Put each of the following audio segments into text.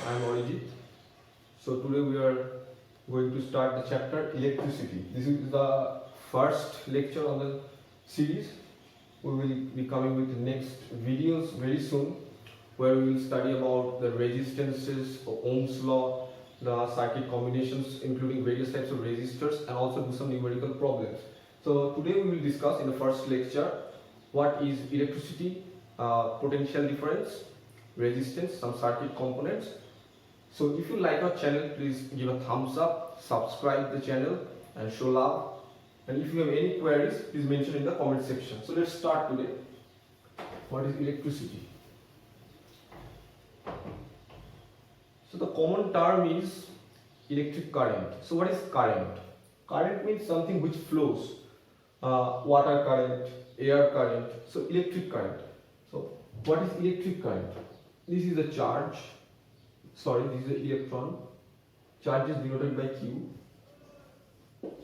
I am Arijit. So today we are going to start the chapter electricity. This is the first lecture on the series. We will be coming with the next videos very soon, where we will study about the resistances, Ohm's law, the circuit combinations including various types of resistors, and also do some numerical problems. So today we will discuss in the first lecture what is electricity, potential difference, resistance, some circuit components. So if you like our channel, please give a thumbs up, subscribe the channel and show love. And if you have any queries, please mention in the comment section. So let's start today. What is electricity? So the common term is electric current. So what is current? Current means something which flows. Water current, air current. So electric current. So what is electric current? This is a charge. This is an electron. Charge is denoted by Q.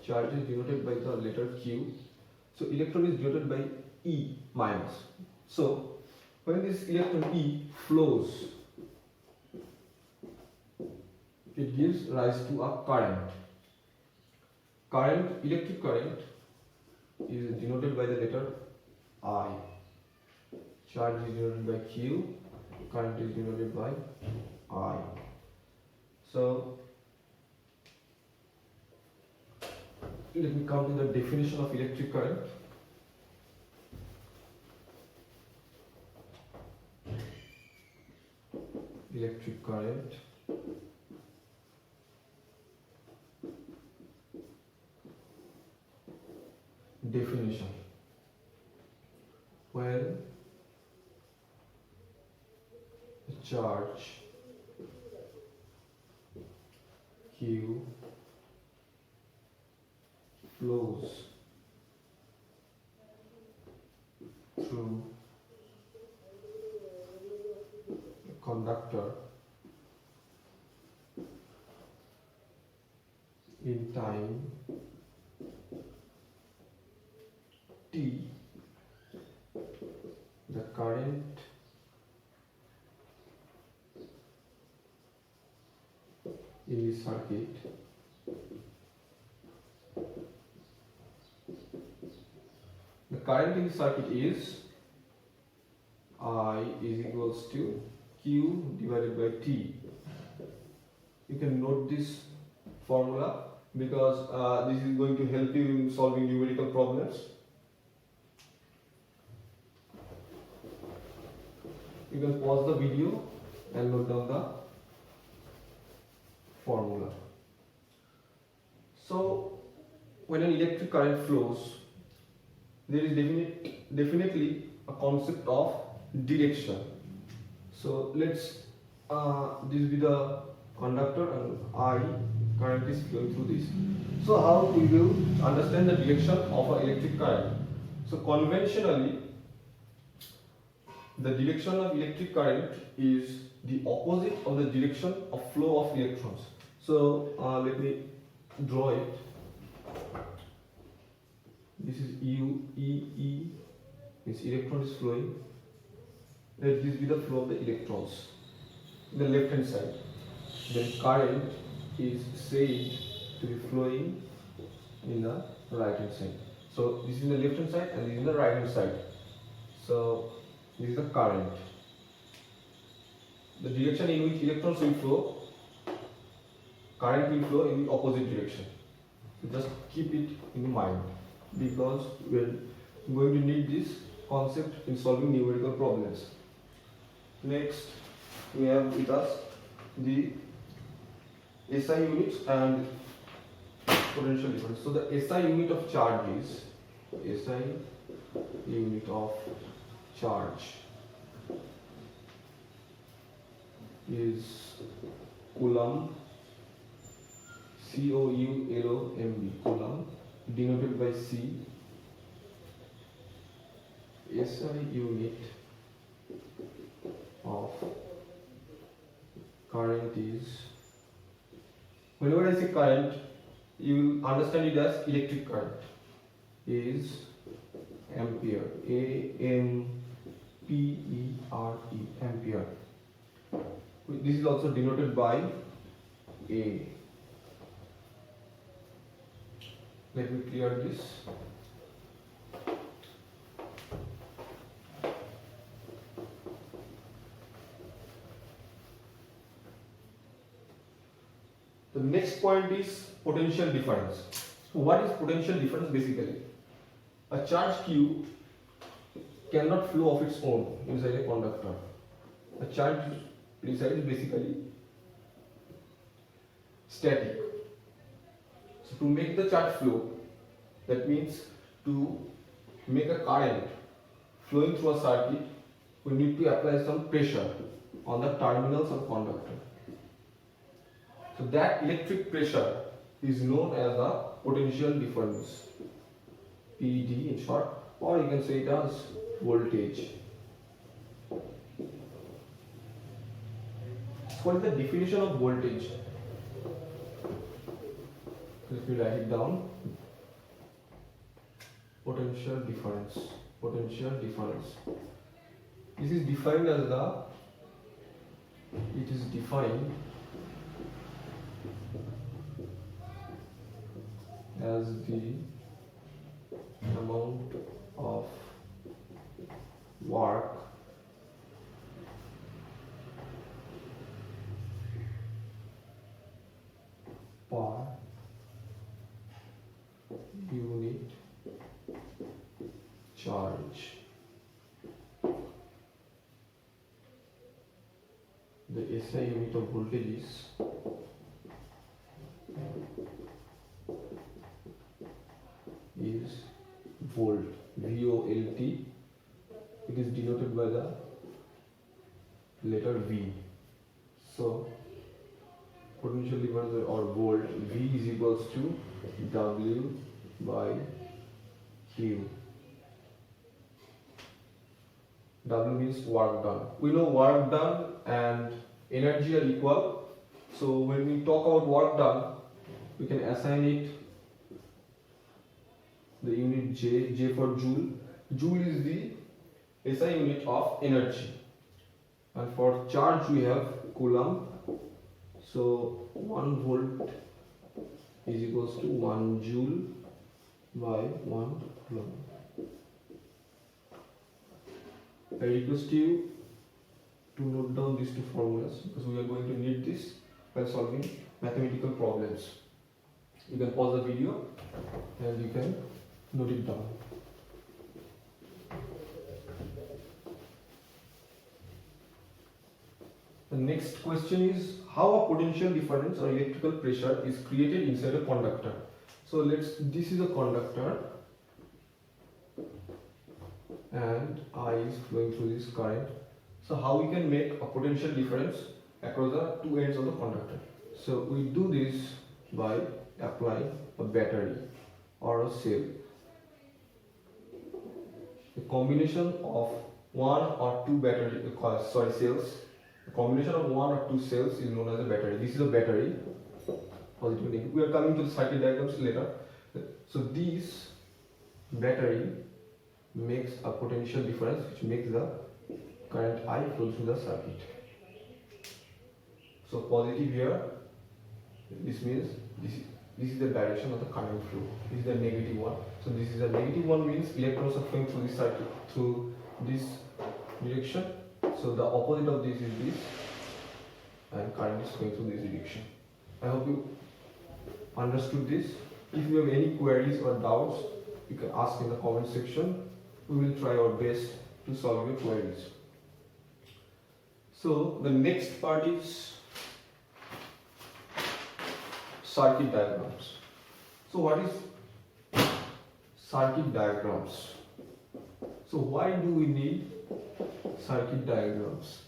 Charge is denoted by the letter Q. So electron is denoted by E minus. So when this electron E flows, it gives rise to a current. Electric current is denoted by the letter I. Charge is denoted by Q. Current is denoted by I. So let me come to the definition of electric current. Electric current definition. When a charge Q flows through a conductor in time t, the current in the circuit is I is equals to Q divided by T. You can note this formula because this is going to help you in solving numerical problems. You can pause the video and note down the formula. So when an electric current flows, there is definitely a concept of direction. So let's this be the conductor and I current is flowing through this. So how we will understand the direction of an electric current? So conventionally, the direction of electric current is the opposite of the direction of flow of electrons. So let me draw it. This is U, E, means electron is flowing. Let this be the flow of the electrons in the left hand side. Then current is said to be flowing in the right hand side. So this is in the left hand side and this is in the right hand side. So this is the current. The direction in which electrons will flow, current will flow in the opposite direction. So just keep it in mind because we are going to need this concept in solving numerical problems. Next, we have with us the SI units and potential difference. So the SI unit of charge is coulomb, C-O-U-L-O-M-B, coulomb, denoted by C. SI unit of current is, whenever I say current, you will understand it as electric current, is ampere, A-M-P-E-R-E, ampere. This is also denoted by A. Let me clear this. The next point is potential difference. So what is potential difference basically? A charge Q cannot flow of its own inside a conductor. A charge resides basically static. So to make the charge flow, that means to make a current flowing through a circuit, we need to apply some pressure on the terminals of conductor. So that electric pressure is known as the potential difference, PD in short, or you can say it as voltage. What is the definition of voltage? Let me write it down. Potential difference. Potential difference. This is defined as the. It is defined as the amount of work per unit charge. The SI unit of voltage is volt, V-O-L-T. It is denoted by the letter V. So potential difference or volt, V is equals to W by Q. W means work done. We know work done and energy are equal. So when we talk about work done, we can assign it the unit J, J for joule. Joule is the SI unit of energy. And for charge we have coulomb. So 1 volt is equals to 1 joule by 1 coulomb. I request you to note down these two formulas because we are going to need this while solving mathematical problems. You can pause the video and you can note it down. The next question is how a potential difference or electrical pressure is created inside a conductor. So this is a conductor and I is flowing through this current. So how we can make a potential difference across the two ends of the conductor? So we do this by applying a battery or a cell. A combination of one or two cells. A combination of one or two cells is known as a battery. This is a battery. Positive, negative. We are coming to the circuit diagrams later. So this battery makes a potential difference which makes the current I flow through the circuit. So positive here, this means this is the direction of the current flow. This is the negative one. So this is the negative one means electrons are flowing through this circuit through this direction. So the opposite of this is this, and current is going through this direction. I hope you understood this. If you have any queries or doubts, you can ask in the comment section. We will try our best to solve your queries. So the next part is circuit diagrams. So what is circuit diagrams? So why do we need circuit diagrams?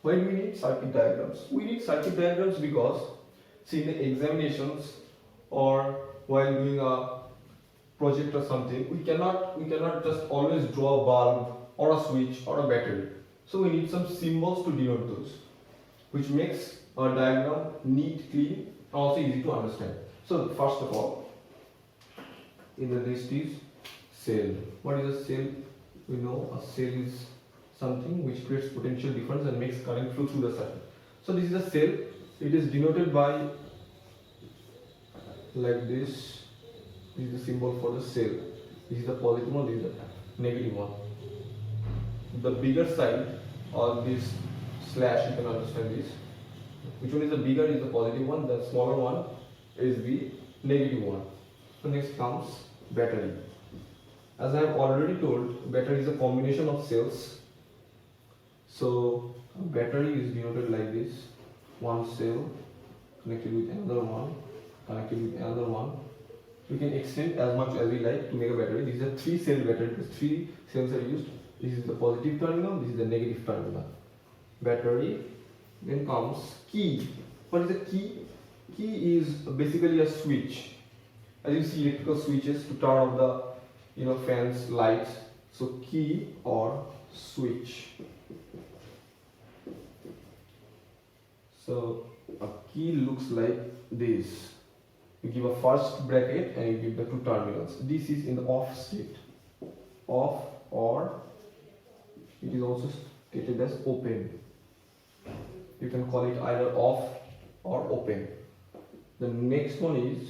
Why do we need circuit diagrams? We need circuit diagrams because see in the examinations or while doing a project or something, we cannot just always draw a bulb or a switch or a battery. So we need some symbols to denote those, which makes our diagram neat, clean, and also easy to understand. So first of all, in the list is cell. What is a cell? We know a cell is something which creates potential difference and makes current flow through the circuit. So this is a cell. It is denoted by like this. This is the symbol for the cell. This is the positive one, this is the negative one. The bigger side or this slash, you can understand this. Which one is the bigger is the positive one, the smaller one is the negative one. So next comes battery. As I have already told, battery is a combination of cells. So a battery is denoted like this. One cell connected with another one, connected with another one. We can extend as much as we like to make a battery. This is a 3-cell battery. Three cells are used. This is the positive terminal, this is the negative terminal. Battery. Then comes key. What is a key? Key is basically a switch. As you see electrical switches to turn off the fans, lights. So key or switch. So a key looks like this. You give a first bracket and you give the two terminals. This is in the off state. Off, or it is also stated as open. You can call it either off or open. The next one is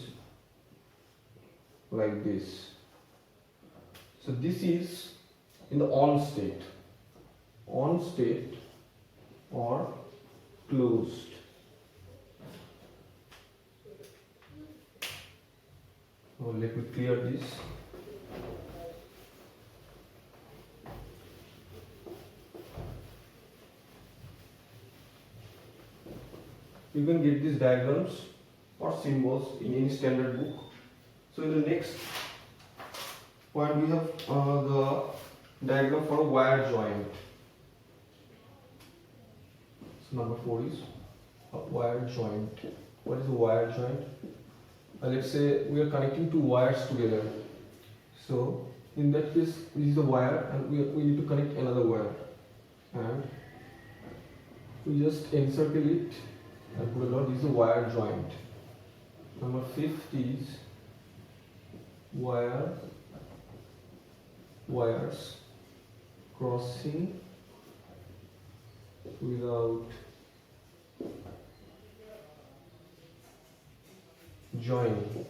like this. So this is in the on state. On state or closed. So let me clear this. You can get these diagrams or symbols in any standard book. So in the next point we have the diagram for a wire joint. So number 4 is a wire joint. What is a wire joint? Let's say we are connecting two wires together. So in that case, this is a wire and we need to connect another wire. And we just encircle it and put a dot. This is a wire joint. Number 5 is wires crossing without joining.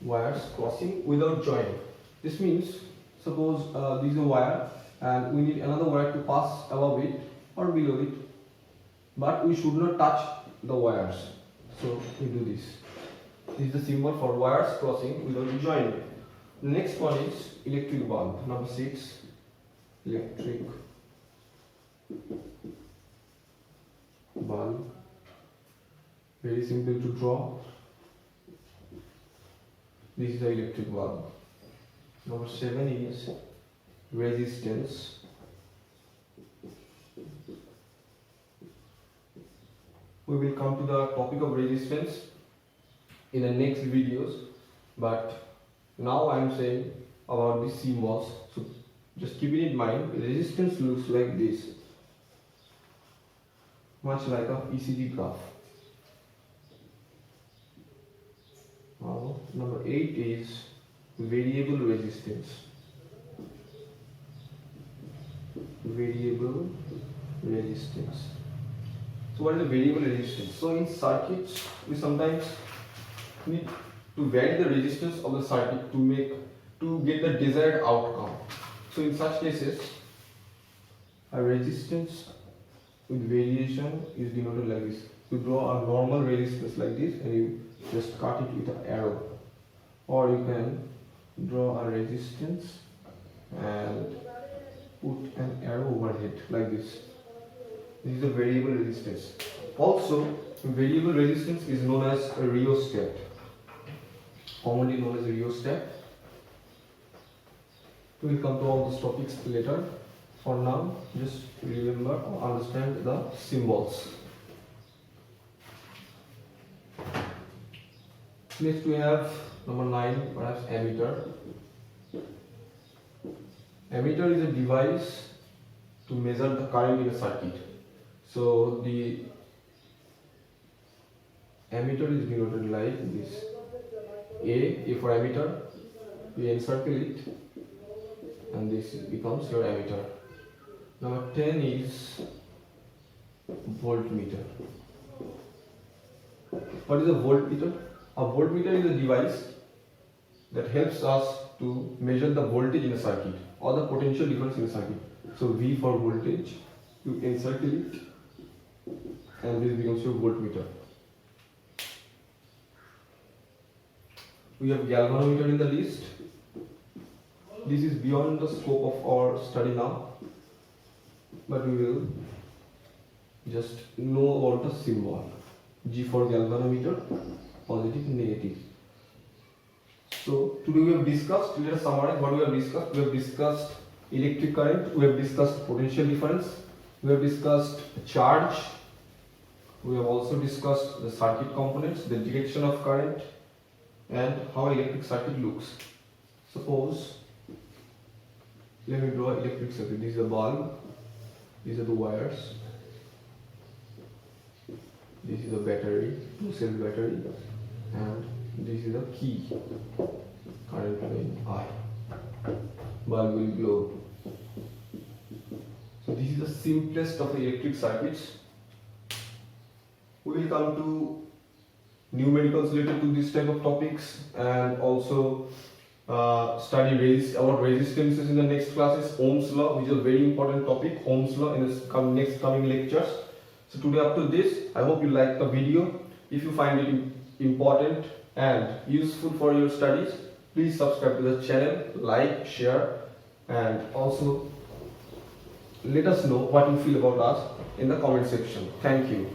Wires crossing without joining. This means suppose this is a wire and we need another wire to pass above it or below it, but we should not touch the wires. So we do this. This is the symbol for wires crossing without joining. The next one is electric bulb. Number 6, electric bulb. Very simple to draw. This is the electric bulb. Number 7 is resistance. We will come to the topic of resistance in the next videos, but now I am saying about these symbols. So just keep it in mind. Resistance looks like this, much like a ECG graph. Now, number 8 is variable resistance. Variable resistance. So what is the variable resistance? So in circuits, we sometimes need to vary the resistance of the circuit to get the desired outcome. So in such cases, a resistance with variation is denoted like this. You draw a normal resistance like this and you just cut it with an arrow, or you can draw a resistance and put an arrow overhead like this. This is a variable resistance. Also, variable resistance is known as a rheostat, commonly known as a rheostat. We will come to all these topics later. For now, just remember or understand the symbols. Next we have number 9, perhaps ammeter. Ammeter is a device to measure the current in a circuit. So the ammeter is denoted like this. A for ammeter, you encircle it, and this becomes your ammeter. Number 10 is voltmeter. What is a voltmeter? A voltmeter is a device that helps us to measure the voltage in a circuit or the potential difference in a circuit. So V for voltage, you encircle it, and this becomes your voltmeter. We have galvanometer in the list. This is beyond the scope of our study now, but we will just know about the symbol. G for galvanometer, positive, negative. So today we have discussed, let us summarize what we have discussed. We have discussed electric current, we have discussed potential difference, we have discussed charge, we have also discussed the circuit components, the direction of current, and how electric circuit looks. Suppose, let me draw electric circuit. This is a bulb, these are the wires, this is a battery, 2-cell battery, and this is a key. Current flowing I. Bulb will glow. So this is the simplest of the electric circuits. We will come to numericals related to this type of topics, and also study about resistances in the next classes. Ohm's law, which is a very important topic. Ohm's law in the next coming lectures. So today up to this, I hope you like the video. If you find it important and useful for your studies, please subscribe to the channel, like, share, and also let us know what you feel about us in the comment section. Thank you.